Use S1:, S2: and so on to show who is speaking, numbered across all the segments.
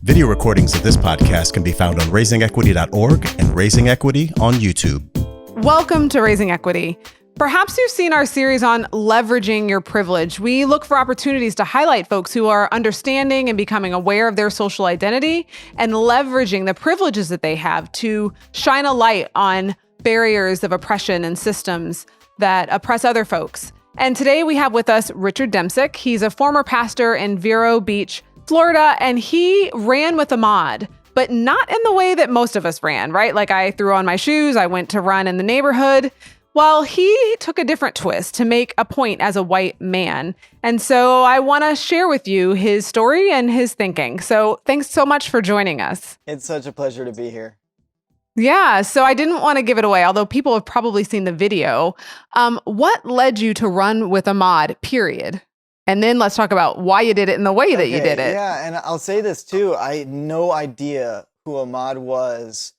S1: Video recordings of this podcast can be found on raisingequity.org and Raising Equity on YouTube.
S2: Welcome to Raising Equity. Perhaps you've seen our series on leveraging your privilege. We look for opportunities to highlight folks who are understanding and becoming aware of their social identity and leveraging the privileges that they have to shine a light on barriers of oppression and systems that oppress other folks. And today we have with us Richard Demsick. He's a former pastor in Vero Beach, Florida, and he ran with Ahmad, but not in the way that most of us ran, right? Like I threw on my shoes, I went to run in the neighborhood. Well, he took a different twist to make a point as a white man. And so I want to share with you his story and his thinking. So thanks so much for joining us.
S3: It's such a pleasure to be here.
S2: Yeah, so I didn't want to give it away, although people have probably seen the video. What led you to run with Ahmad, period? And then let's talk about why you did it and the way that you did it.
S3: Yeah, and I'll say this too. I had no idea who Ahmad was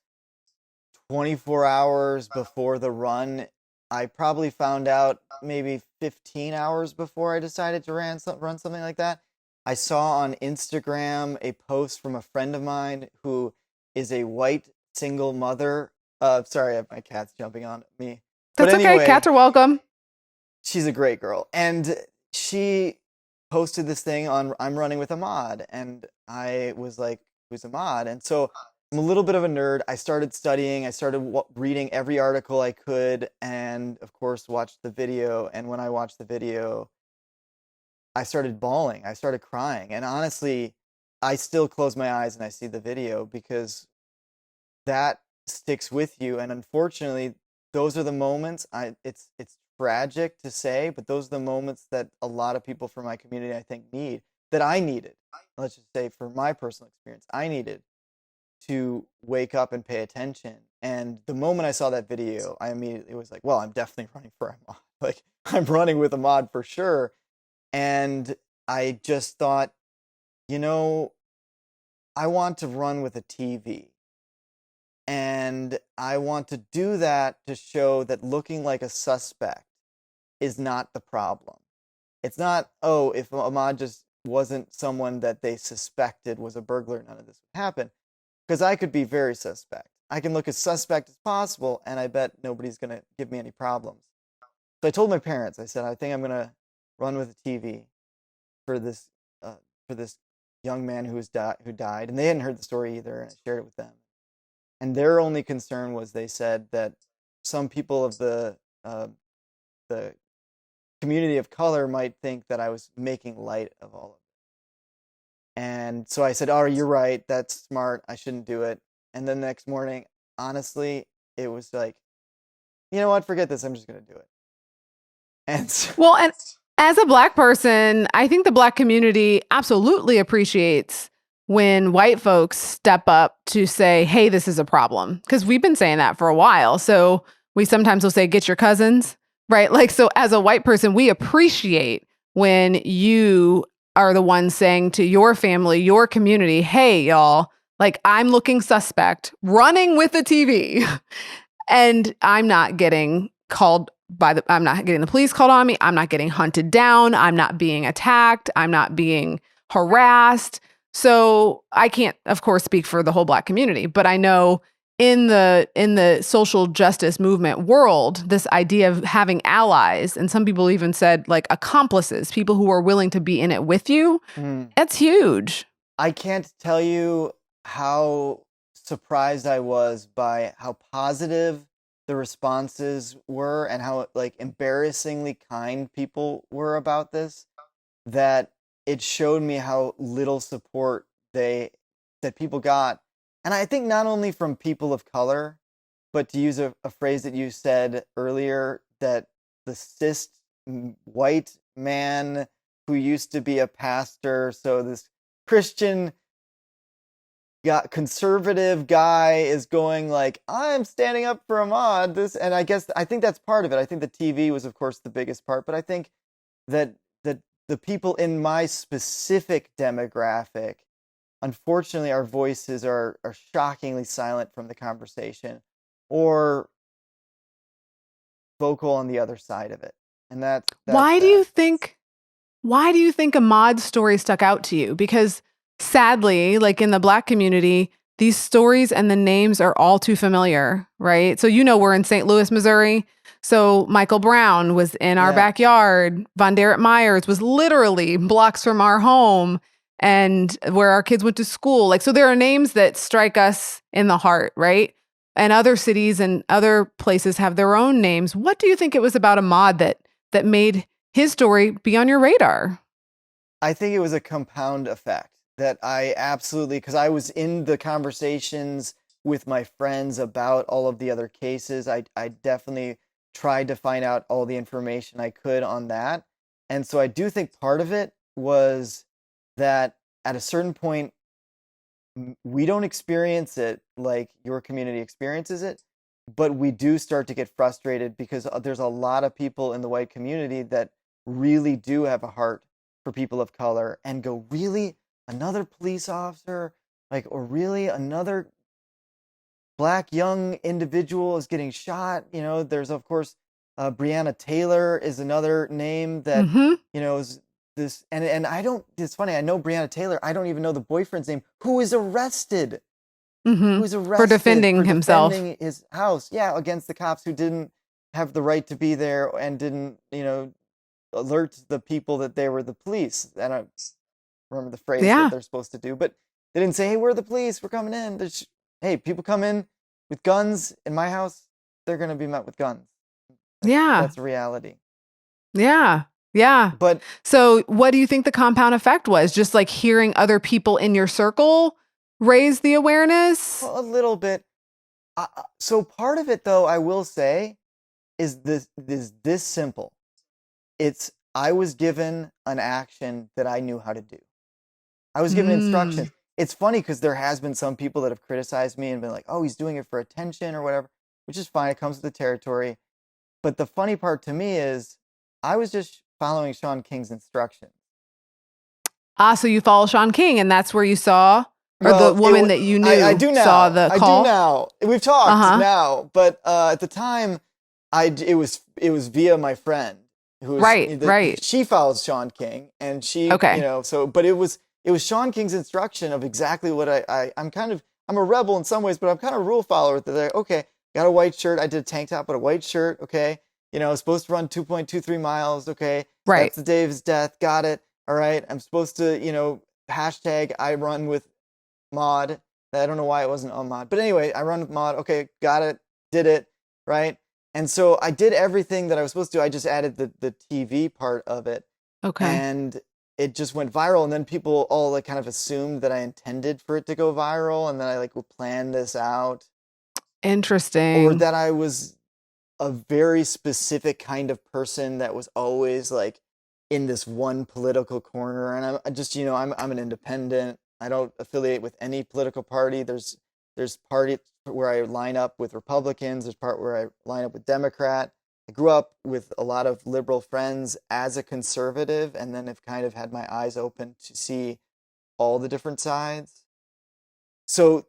S3: 24 hours before the run. I probably found out maybe 15 hours before I decided to run something like that. I saw on Instagram a post from a friend of mine who is a white single mother. Sorry, my cat's jumping on me.
S2: That's
S3: but anyway,
S2: okay. Cats are welcome.
S3: She's a great girl. And she posted this thing on I'm running with Ahmad. And I was like, who's Ahmad? And so I'm a little bit of a nerd. I started studying. I started reading every article I could, and of course watched the video. And when I watched the video, I started bawling. I started crying. And honestly, I still close my eyes and I see the video because that sticks with you. And unfortunately, those are the moments. It's tragic to say, but those are the moments that a lot of people from my community I think need. That I needed. Let's just say, for my personal experience, I needed to wake up and pay attention. And the moment I saw that video, I immediately was like, well, I'm definitely running for Ahmad. Like, I'm running with Ahmad for sure. And I just thought, I want to run with a TV. And I want to do that to show that looking like a suspect is not the problem. It's not, if Ahmad just wasn't someone that they suspected was a burglar, none of this would happen. Because I could be very suspect. I can look as suspect as possible, and I bet nobody's going to give me any problems. So I told my parents, I said, I think I'm going to run with a TV for this young man who died. And they hadn't heard the story either, and I shared it with them. And their only concern was they said that some people of the community of color might think that I was making light of all of it. And so I said, oh, you're right. That's smart. I shouldn't do it. And then the next morning, honestly, it was like, you know what? Forget this. I'm just going to do it. And
S2: and as a Black person, I think the Black community absolutely appreciates when white folks step up to say, hey, this is a problem. Because we've been saying that for a while. So we sometimes will say, get your cousins, right? Like, so as a white person, we appreciate when you are the ones saying to your family, your community, hey, y'all, like I'm looking suspect, running with a TV. And I'm not getting I'm not getting the police called on me. I'm not getting hunted down. I'm not being attacked. I'm not being harassed. So I can't, of course, speak for the whole Black community, but I know in the social justice movement world, this idea of having allies, and some people even said like accomplices, people who are willing to be in it with you, that's huge.
S3: I can't tell you how surprised I was by how positive the responses were and how like embarrassingly kind people were about this, that it showed me how little support that people got. And I think not only from people of color, but to use a phrase that you said earlier, that the cis white man who used to be a pastor, so this Christian conservative guy is going like, I'm standing up for Ahmad. And I think that's part of it. I think the TV was, of course, the biggest part, but I think that the people in my specific demographic, unfortunately, our voices are shockingly silent from the conversation, or vocal on the other side of it. And that's
S2: why do you think Ahmad's story stuck out to you? Because sadly, like in the Black community, these stories and the names are all too familiar, right? So, we're in St. Louis, Missouri. So Michael Brown was in our
S3: Yeah.
S2: backyard. Von Derek Myers was literally blocks from our home and where our kids went to school. Like, so there are names that strike us in the heart, right? And other cities and other places have their own names. What do you think it was about Ahmad that made his story be on your radar?
S3: I think it was a compound effect that I absolutely, because I was in the conversations with my friends about all of the other cases. I definitely tried to find out all the information I could on that. And so I do think part of it was that at a certain point, we don't experience it like your community experiences it, but we do start to get frustrated because there's a lot of people in the white community that really do have a heart for people of color and go, really? Another police officer? Like, or really another Black young individual is getting shot? There's, of course, Breonna Taylor is another name that,
S2: Mm-hmm.
S3: is this, and I don't, it's funny, I know Breonna Taylor, I don't even know the boyfriend's name, who is arrested
S2: Mm-hmm.
S3: who's
S2: For
S3: arrested
S2: defending
S3: for
S2: himself.
S3: defending his house, yeah, against the cops who didn't have the right to be there and didn't, alert the people that they were the police. I don't remember the phrase that
S2: Yeah.
S3: they're supposed to do, but they didn't say, "Hey, we're the police. We're coming in." Hey, people come in with guns in my house, they're going to be met with guns.
S2: Yeah.
S3: That's a reality.
S2: Yeah. Yeah.
S3: But
S2: So, what do you think the compound effect was? Just like hearing other people in your circle raise the awareness?
S3: a little bit. So part of it, though, I will say, is this simple. It's I was given an action that I knew how to do. I was given
S2: Mm.
S3: instructions. It's funny because there has been some people that have criticized me and been like, "Oh, he's doing it for attention or whatever," which is fine. It comes with the territory. But the funny part to me is I was just following Sean King's instructions.
S2: So you follow Sean King, and that's where you saw, or the
S3: Well,
S2: woman that you
S3: I
S2: knew
S3: do
S2: saw
S3: now.
S2: the
S3: I do
S2: call?
S3: now. We've
S2: Uh
S3: talked
S2: huh.
S3: now, but at the time, it was via my friend who's
S2: Right. Right.
S3: she follows Sean King, and she
S2: Okay.
S3: so but it was Sean King's instruction of exactly what I'm a rebel in some ways, but I'm kind of a rule follower. That okay, got a white shirt. I did a tank top, but a white shirt. Okay, I was supposed to run 2.23 miles. Okay,
S2: Right.
S3: that's the day of his death. Got it. All right, I'm supposed to hashtag I run with Maud. I don't know why it wasn't Ahmad. But anyway, I run with Maud. Okay, got it. Did it. Right. And so I did everything that I was supposed to do. I just added the TV part of it.
S2: Okay.
S3: And it just went viral. And then people all like kind of assumed that I intended for it to go viral and that I like would plan this out. Or
S2: Interesting.
S3: that I was a very specific kind of person that was always like in this one political corner. And I just, I'm an independent. I don't affiliate with any political party. There's party where I line up with Republicans. There's part where I line up with Democrat. I grew up with a lot of liberal friends as a conservative, and then have kind of had my eyes open to see all the different sides. So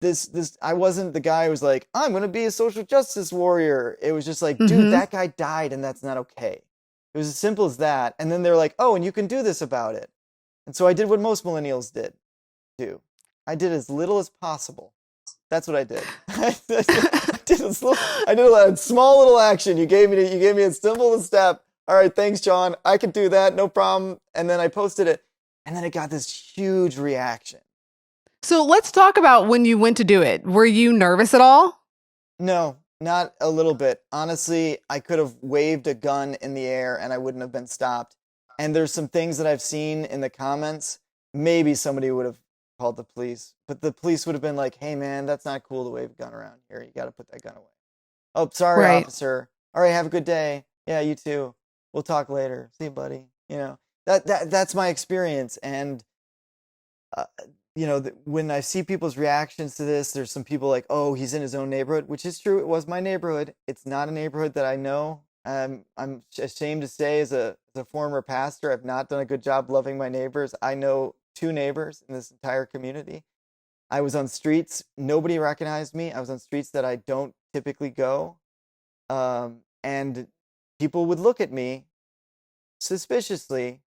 S3: this I wasn't the guy who was like, I'm gonna be a social justice warrior. It was just like, dude,
S2: Mm-hmm.
S3: that guy died and that's not okay. It was as simple as that. And then they're like, oh, and you can do this about it. And so I did what most millennials did do. I did as little as possible. That's what I did. I did a small little action. You gave me a simple step. All right, thanks, John. I can do that, no problem. And then I posted it, and then it got this huge reaction.
S2: So let's talk about when you went to do it. Were you nervous at all?
S3: No, not a little bit. Honestly, I could have waved a gun in the air and I wouldn't have been stopped. And there's some things that I've seen in the comments. Maybe somebody would have called the police, but the police would have been like, hey, man, that's not cool to wave a gun around here. You got to put that gun away. Oh, sorry,
S2: Right.
S3: officer. All right, have a good day. Yeah, you too. We'll talk later. See you, buddy. That's my experience. And uh, when I see people's reactions to this, there's some people like, oh, he's in his own neighborhood, which is true. It was my neighborhood. It's not a neighborhood that I know. I'm ashamed to say, as a former pastor, I've not done a good job loving my neighbors. I know two neighbors in this entire community. I was on streets. Nobody recognized me. I was on streets that I don't typically go. And people would look at me suspiciously,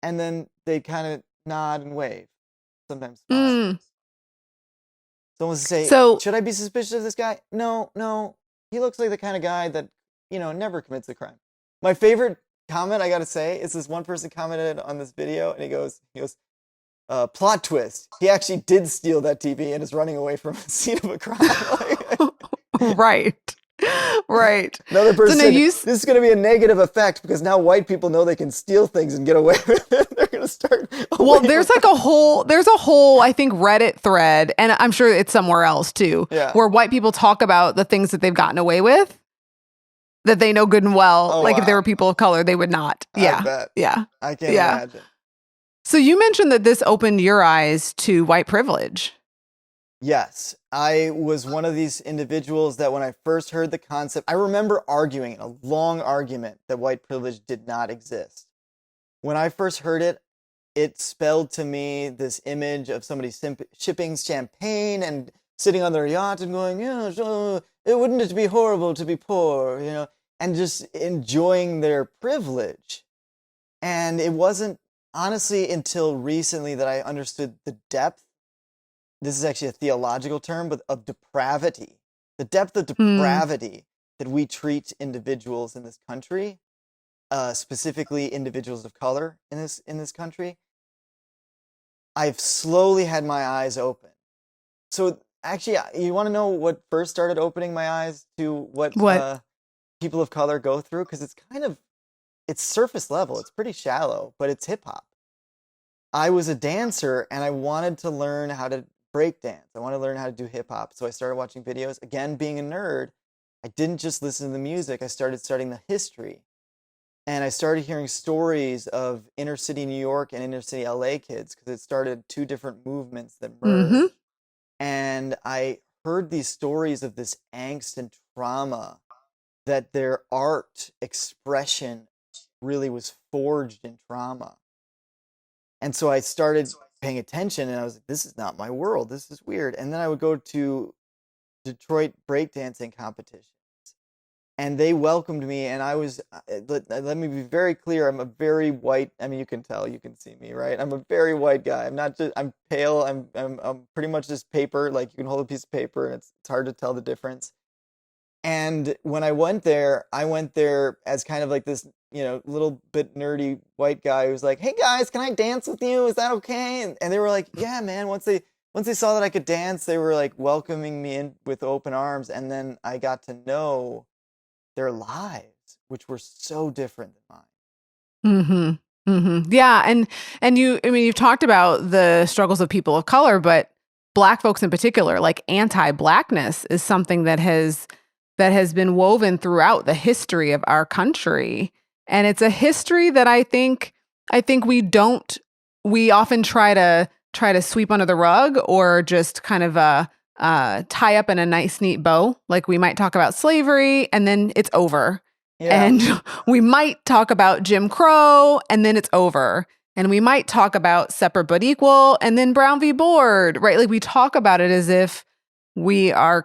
S3: and then they'd kind of nod and wave. sometimes fine.
S2: Mm.
S3: Someone to say,
S2: So
S3: should I be suspicious of this guy? No. He looks like the kind of guy that, never commits a crime. My favorite comment, I gotta say, is this one person commented on this video, and he goes, plot twist. He actually did steal that TV and is running away from a scene of a crime.
S2: right. Right.
S3: Another person
S2: So
S3: said, this is going to be a negative effect because now white people know they can steal things and get away with it. They're going to start.
S2: Well, there's a whole, I think, Reddit thread, and I'm sure it's somewhere else too, where white people talk about the things that they've gotten away with that they know good and well. If they were people of color, they would not.
S3: I bet.
S2: Yeah.
S3: I can't imagine.
S2: So you mentioned that this opened your eyes to white privilege.
S3: Yes, I was one of these individuals that when I first heard the concept, I remember arguing a long argument that white privilege did not exist. When I first heard it, it spelled to me this image of somebody shipping champagne and sitting on their yacht and going, wouldn't it be horrible to be poor, and just enjoying their privilege. And it wasn't honestly until recently that I understood the depth. This is actually a theological term, but of depravity, the depth of depravity that we treat individuals in this country, specifically individuals of color in this country. I've slowly had my eyes open. So actually, you want to know what first started opening my eyes to what? People of color go through? Because it's surface level. It's pretty shallow, but it's hip hop. I was a dancer and I wanted to learn how to break dance. I want to learn how to do hip hop. So I started watching videos. Again, being a nerd, I didn't just listen to the music. I started studying the history. And I started hearing stories of inner city New York and inner city LA kids because it started two different movements that merged. Mm-hmm. And I heard these stories of this angst and trauma that their art expression really was forged in trauma. And so I started paying attention and I was like, this is not my world. This is weird. And then I would go to Detroit breakdancing competitions and they welcomed me. And I was, let me be very clear. I'm a very white, you can tell, you can see me, right? I'm a very white guy. I'm pale. I'm pretty much just paper. Like you can hold a piece of paper and it's hard to tell the difference. And when I went there as kind of like this, little bit nerdy white guy who was like, hey guys, can I dance with you? Is that okay? And they were like, yeah, man. Once they saw that I could dance, they were like welcoming me in with open arms. And then I got to know their lives, which were so different than mine.
S2: Mm-hmm. Mm-hmm. Yeah. And you've talked about the struggles of people of color, but Black folks in particular, like anti-Blackness is something that has been woven throughout the history of our country. And it's a history that I think we often try to sweep under the rug or just kind of tie up in a nice, neat bow. Like we might talk about slavery and then it's over. Yeah. And we might talk about Jim Crow and then it's over. And we might talk about separate but equal and then Brown v. Board, right? Like we talk about it as if we are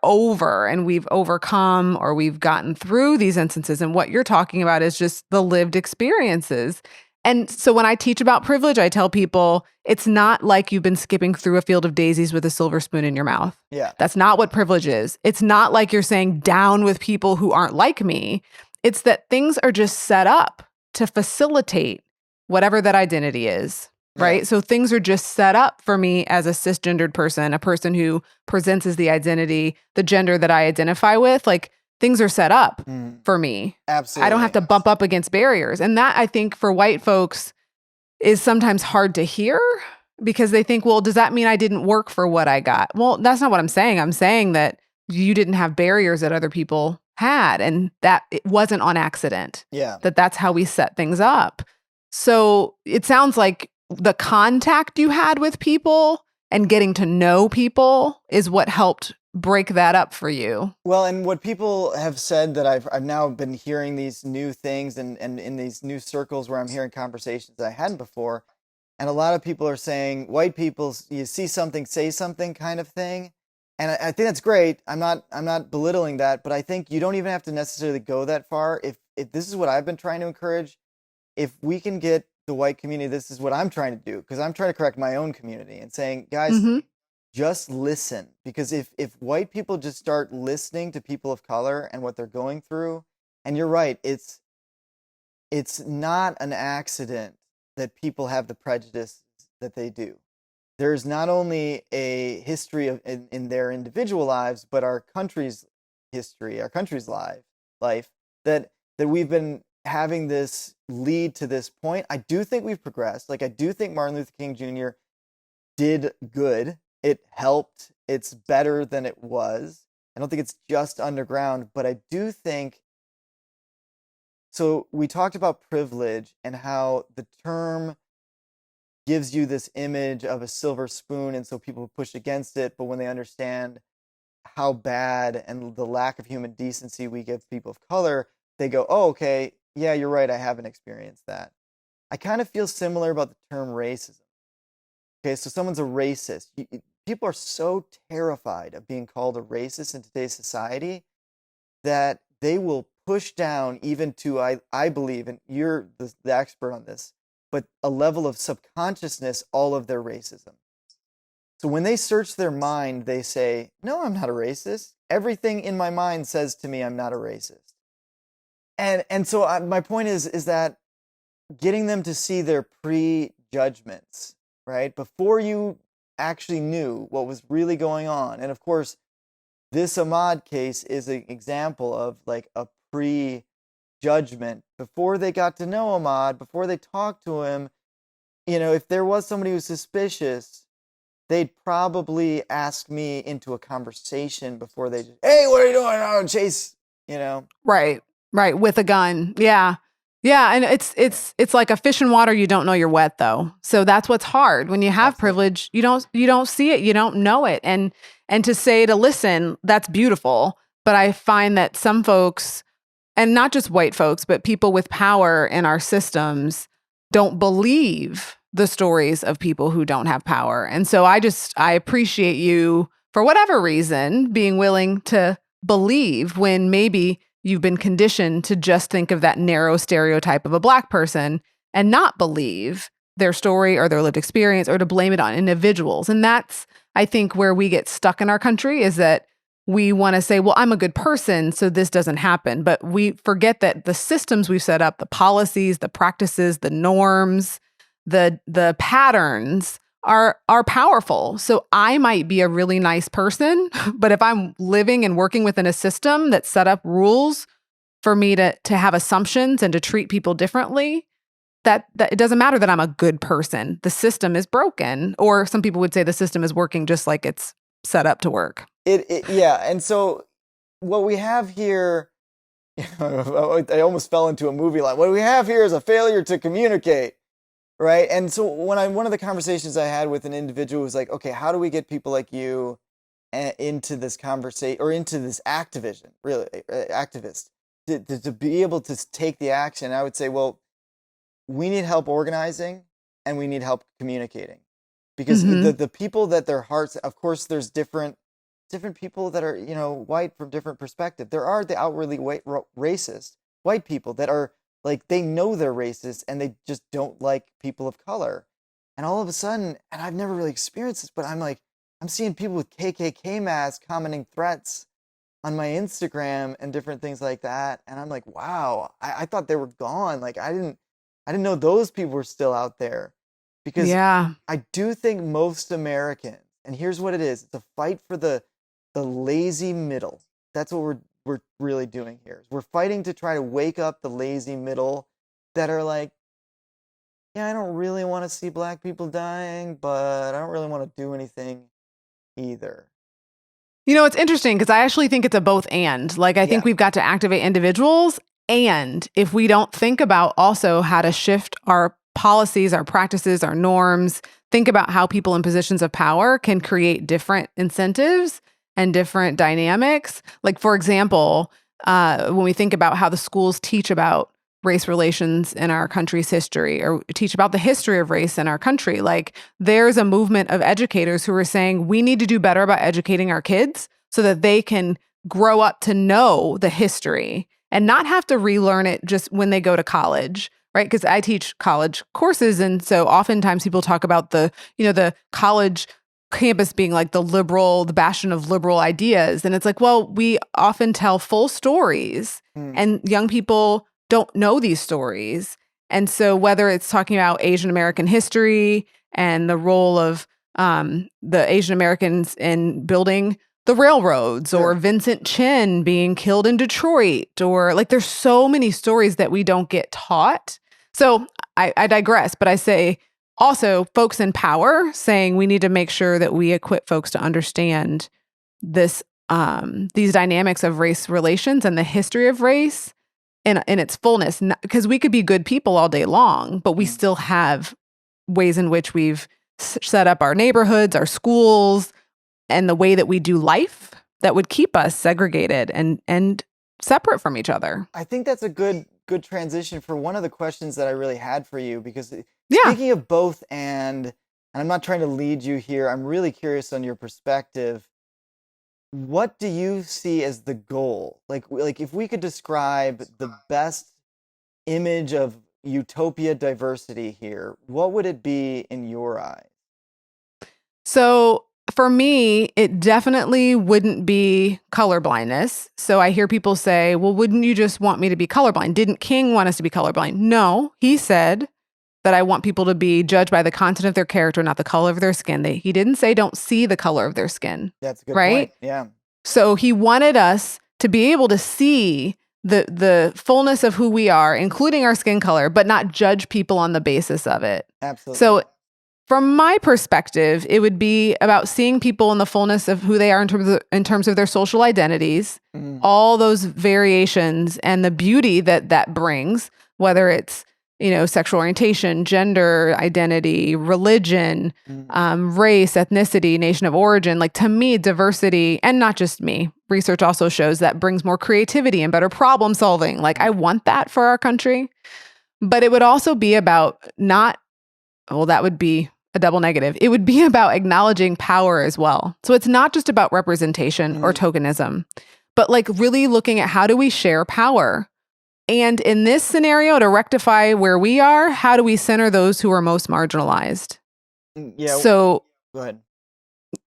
S2: over and we've overcome or we've gotten through these instances. And what you're talking about is just the lived experiences. And so when I teach about privilege, I tell people it's not like you've been skipping through a field of daisies with a silver spoon in your mouth.
S3: Yeah.
S2: That's not what privilege is. It's not like you're saying down with people who aren't like me. It's that things are just set up to facilitate whatever that identity is. Right. Yeah. So things are just set up for me as a cisgendered person, a person who presents as the identity, the gender that I identify with, like things are set up for me.
S3: Absolutely.
S2: I don't have to bump up against barriers. And that I think for white folks is sometimes hard to hear because they think, well, does that mean I didn't work for what I got? Well, that's not what I'm saying. I'm saying that you didn't have barriers that other people had and that it wasn't on accident.
S3: Yeah.
S2: That's how we set things up. So it sounds like the contact you had with people and getting to know people is what helped break that up for you.
S3: Well, and what people have said that I've now been hearing these new things and in these new circles where I'm hearing conversations that I hadn't before. And a lot of people are saying, white people, you see something, say something kind of thing. And I think that's great. I'm not belittling that, but I think you don't even have to necessarily go that far. If this is what I've been trying to encourage, if we can get the white community, this is what I'm trying to do, because I'm trying to correct my own community and saying, guys,
S2: Mm-hmm.
S3: just listen. Because if white people just start listening to people of color and what they're going through, and you're right, it's not an accident that people have the prejudice that they do. There's not only a history of in their individual lives, but our country's history, our country's life that we've been having this lead to this point. I do think we've progressed. Like, I do think Martin Luther King Jr. did good. It helped. It's better than it was. I don't think it's just underground, but I do think. So we talked about privilege and how the term gives you this image of a silver spoon, and so people push against it, but when they understand how bad and the lack of human decency we give people of color, they go, oh, okay, yeah, you're right, I haven't experienced that. I kind of feel similar about the term racism. Okay, so someone's a racist. People are so terrified of being called a racist in today's society that they will push down even to, I believe, and you're the expert on this, but a level of subconsciousness, all of their racism. So when they search their mind, they say, no, I'm not a racist. Everything in my mind says to me I'm not a racist. And so my point is that getting them to see their prejudgments, right, before you actually knew what was really going on. And of course, this Ahmad case is an example of like a prejudgment. Before they got to know Ahmad, before they talked to him, if there was somebody who's suspicious, they'd probably ask me into a conversation before they just, hey, what are you doing? Oh, Chase,
S2: Right. With a gun. Yeah. Yeah. And it's like a fish in water. You don't know you're wet though. So that's what's hard. When you have privilege, you don't see it. You don't know it. And to say to listen, that's beautiful. But I find that some folks, and not just white folks, but people with power in our systems, don't believe the stories of people who don't have power. And so I appreciate you, for whatever reason, being willing to believe when maybe you've been conditioned to just think of that narrow stereotype of a Black person and not believe their story or their lived experience, or to blame it on individuals. And that's, I think, where we get stuck in our country, is that we want to say, well, I'm a good person, so this doesn't happen. But we forget that the systems we've set up, the policies, the practices, the norms, the patterns are powerful. So I might be a really nice person, but if I'm living and working within a system that set up rules for me to have assumptions and to treat people differently, that it doesn't matter that I'm a good person. The system is broken. Or some people would say the system is working just like it's set up to work.
S3: Yeah. And so what we have here, I almost fell into a movie line. What we have here is a failure to communicate. Right. And so one of the conversations I had with an individual was like, okay, how do we get people like you into this conversation, or into this activist, to be able to take the action? And I would say, well, we need help organizing and we need help communicating, because the people that their hearts, of course, there's different people that are, white from different perspective. There are the outwardly racist white people that are, like, they know they're racist and they just don't like people of color. And all of a sudden, and I've never really experienced this, but I'm seeing people with KKK masks commenting threats on my Instagram and different things like that. And I'm like, wow, I thought they were gone. Like, I didn't know those people were still out there. Because I do think most Americans, and here's what it is, it's a fight for the lazy middle. That's what we're really doing here. We're fighting to try to wake up the lazy middle that are like, yeah, I don't really want to see Black people dying, but I don't really want to do anything either.
S2: It's interesting because I actually think it's a both and. Like, I think we've got to activate individuals, and if we don't think about also how to shift our policies, our practices, our norms, think about how people in positions of power can create different incentives and different dynamics. Like, for example, when we think about how the schools teach about race relations in our country's history, or teach about the history of race in our country, like, there's a movement of educators who are saying we need to do better about educating our kids so that they can grow up to know the history and not have to relearn it just when they go to college, right? Because I teach college courses. And so oftentimes people talk about the college campus being like the bastion of liberal ideas. And it's like, well, we often tell full stories and young people don't know these stories. And so whether it's talking about Asian American history and the role of the Asian Americans in building the railroads, or Vincent Chin being killed in Detroit, or like there's so many stories that we don't get taught. So I digress, but I say also folks in power saying we need to make sure that we equip folks to understand this these dynamics of race relations and the history of race in its fullness, because we could be good people all day long, but we still have ways in which we've set up our neighborhoods, our schools, and the way that we do life that would keep us segregated and separate from each other.
S3: I think that's a good transition for one of the questions that I really had for you, because speaking of both and I'm not trying to lead you here, I'm really curious on your perspective. What do you see as the goal? Like if we could describe the best image of utopia diversity here, what would it be in your eyes?
S2: So for me, it definitely wouldn't be colorblindness. So I hear people say, well, wouldn't you just want me to be colorblind? Didn't King want us to be colorblind? No, he said that I want people to be judged by the content of their character, not the color of their skin. He didn't say don't see the color of their skin.
S3: That's a good
S2: right?
S3: point. Yeah.
S2: So he wanted us to be able to see the fullness of who we are, including our skin color, but not judge people on the basis of it.
S3: Absolutely.
S2: So from my perspective, it would be about seeing people in the fullness of who they are in terms of their social identities, all those variations and the beauty that brings, whether it's sexual orientation, gender identity, religion, race, ethnicity, nation of origin. Like, to me, diversity, and not just me, research also shows that brings more creativity and better problem solving. Like, I want that for our country. But it would also be about that would be a double negative. It would be about acknowledging power as well. So it's not just about representation or tokenism, but like really looking at how do we share power? And in this scenario, to rectify where we are, how do we center those who are most marginalized?
S3: Yeah.
S2: So
S3: go ahead.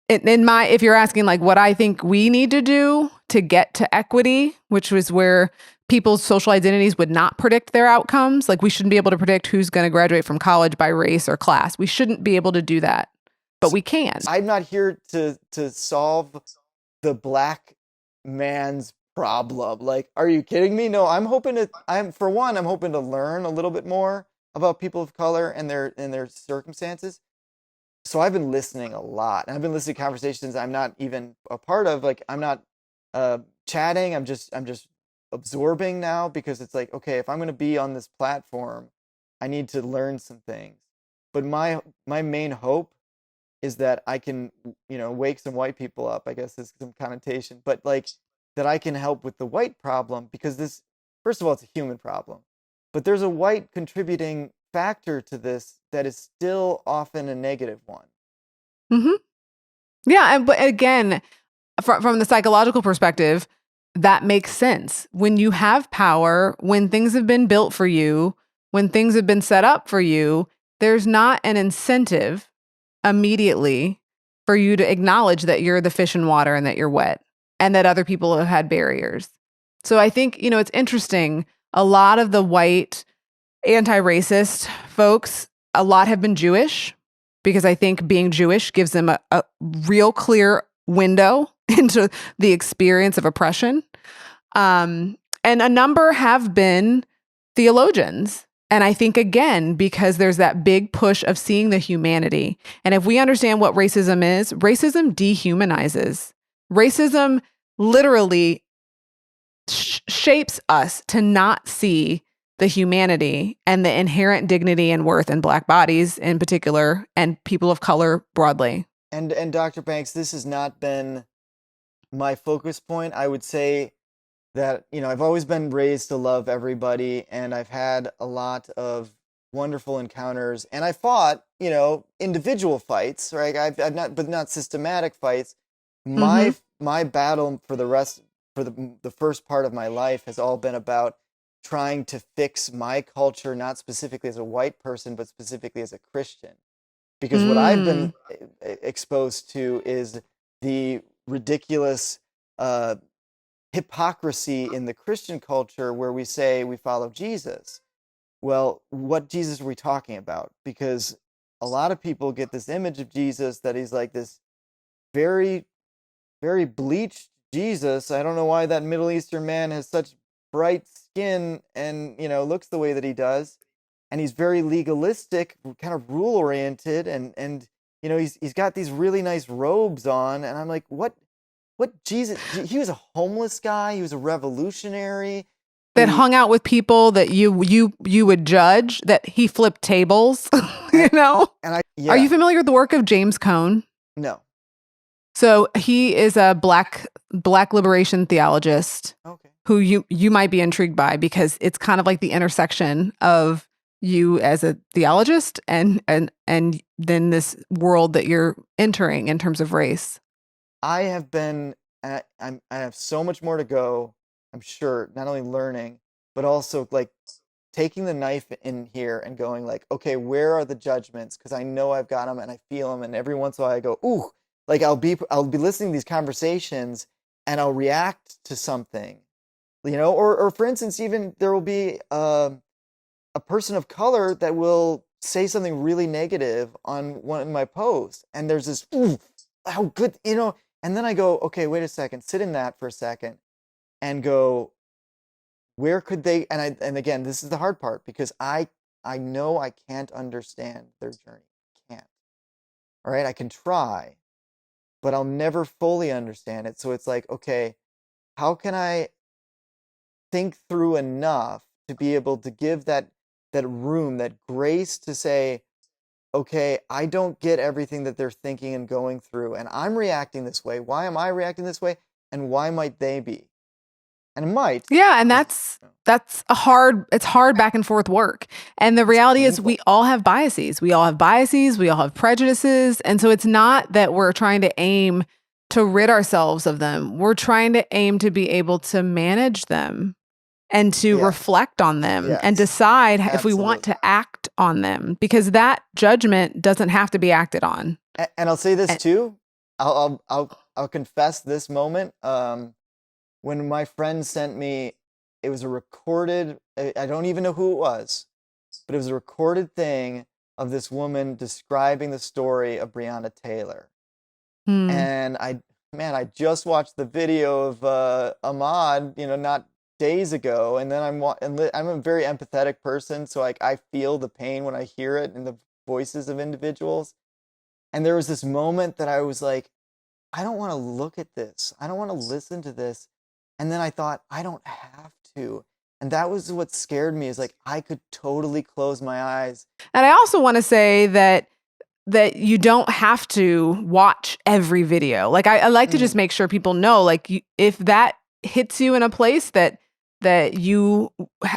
S2: If you're asking like what I think we need to do to get to equity, which was where people's social identities would not predict their outcomes, like we shouldn't be able to predict who's going to graduate from college by race or class. We shouldn't be able to do that, but we can.
S3: I'm not here to solve the black man's problem. Like, are you kidding me? No, I'm hoping to learn a little bit more about people of color and their circumstances. So I've been listening a lot, and I've been listening to conversations I'm not even a part of. Like, I'm not chatting. I'm just absorbing now, because it's like, okay, if I'm going to be on this platform, I need to learn some things. But my main hope is that I can, wake some white people up. I guess there's some connotation, but like that I can help with the white problem, because this, first of all, it's a human problem, but there's a white contributing factor to this that is still often a negative one.
S2: Mm-hmm. Yeah. But again, from the psychological perspective, that makes sense. When you have power, when things have been built for you, when things have been set up for you, there's not an incentive immediately for you to acknowledge that you're the fish in water and that you're wet and that other people have had barriers. So I think, it's interesting. A lot of the white anti-racist folks, a lot have been Jewish, because I think being Jewish gives them a real clear window into the experience of oppression. And a number have been theologians. And I think, again, because there's that big push of seeing the humanity. And if we understand what racism is, racism dehumanizes. Racism literally shapes us to not see the humanity and the inherent dignity and worth in Black bodies in particular, and people of color broadly.
S3: And Dr. Banks, this has not been my focus point. I would say that, I've always been raised to love everybody, and I've had a lot of wonderful encounters, and I fought, individual fights, right? I've not systematic fights. My battle for the first part of my life has all been about trying to fix my culture, not specifically as a white person, but specifically as a Christian. Because what I've been exposed to is the ridiculous hypocrisy in the Christian culture where we say we follow Jesus. Well, what Jesus are we talking about? Because a lot of people get this image of Jesus that he's like this very, very bleached Jesus. I don't know why that Middle Eastern man has such bright skin and, looks the way that he does. And he's very legalistic, kind of rule-oriented, and he's got these really nice robes on, and I'm like, what Jesus? He was a homeless guy. He was a revolutionary
S2: that hung out with people that you would judge. That he flipped tables. And Are you familiar with the work of James Cone?
S3: No.
S2: So he is a black liberation theologist.
S3: Okay.
S2: Who you might be intrigued by because it's kind of like the intersection of you as a theologist and then this world that you're entering in terms of race.
S3: I have so much more to go, I'm sure, not only learning, but also like taking the knife in here and going like, okay, where are the judgments? Because I know I've got them and I feel them. And every once in a while I go, ooh, like I'll be listening to these conversations and I'll react to something, or for instance, even there will be a person of color that will say something really negative on one of my posts. And there's this, ooh, how good, and then I go, okay, wait a second, sit in that for a second and go, where could they, and again, this is the hard part because I know I can't understand their journey. I can't. All right. I can try, but I'll never fully understand it. So it's like, okay, how can I think through enough to be able to give that room, that grace to say, okay, I don't get everything that they're thinking and going through, and I'm reacting this way. Why am I reacting this way? And why might they be? And it might.
S2: Yeah, and it's hard back and forth work. And the reality is we all have biases. We all have prejudices. And so it's not that we're trying to aim to rid ourselves of them. We're trying to aim to be able to manage them and to reflect on them and decide if we want to act on them, because that judgment doesn't have to be acted on.
S3: And I'll say this too. I'll confess this moment. When my friend sent me, it was a recorded, I don't even know who it was, but it was a recorded thing of this woman describing the story of Breonna Taylor. And I just watched the video of Ahmad, not days ago, and then I'm a very empathetic person, so like I feel the pain when I hear it in the voices of individuals. And there was this moment that I was like, I don't want to look at this. I don't want to listen to this. And then I thought, I don't have to. And that was what scared me, is like I could totally close my eyes.
S2: And I also want to say that you don't have to watch every video. Like I like to just make sure people know, like if that hits you in a place that you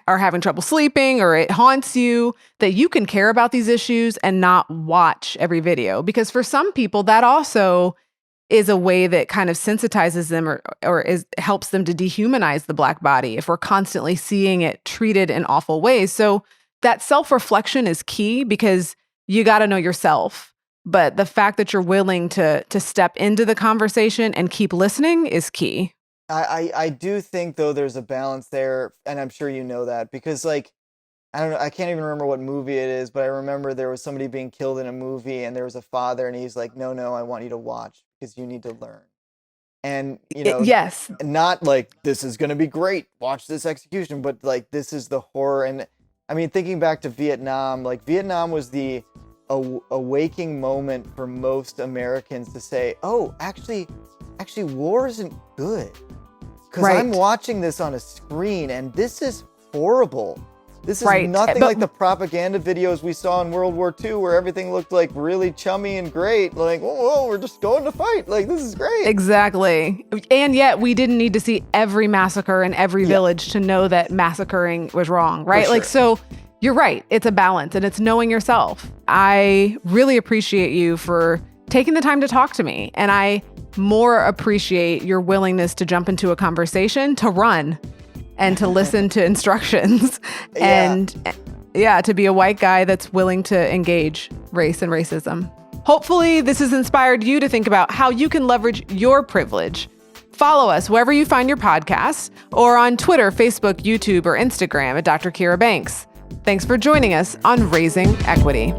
S2: are having trouble sleeping or it haunts you, that you can care about these issues and not watch every video. Because for some people, that also is a way that kind of sensitizes them or helps them to dehumanize the Black body if we're constantly seeing it treated in awful ways. So that self-reflection is key, because you got to know yourself. But the fact that you're willing to step into the conversation and keep listening is key.
S3: I do think, though, there's a balance there, and I'm sure you know that, because, like, I don't know, I can't even remember what movie it is, but I remember there was somebody being killed in a movie, and there was a father, and he's like, no, I want you to watch, because you need to learn. And,
S2: yes,
S3: not like, this is going to be great, watch this execution, but, like, this is the horror. And, I mean, thinking back to Vietnam, like, Vietnam was the awakening moment for most Americans to say, oh, actually, war isn't good. Because I'm watching this on a screen, and this is horrible. This is nothing like the propaganda videos we saw in World War II, where everything looked like really chummy and great. Like, whoa, we're just going to fight. Like, this is great.
S2: Exactly. And yet we didn't need to see every massacre in every village to know that massacring was wrong, right?
S3: Sure.
S2: Like, so you're right. It's a balance, and it's knowing yourself. I really appreciate you for taking the time to talk to me. And I more appreciate your willingness to jump into a conversation, to run, and to listen to instructions and to be a white guy that's willing to engage race and racism. Hopefully, this has inspired you to think about how you can leverage your privilege. Follow us wherever you find your podcasts or on Twitter, Facebook, YouTube, or Instagram at Dr. Kira Banks. Thanks for joining us on Raising Equity.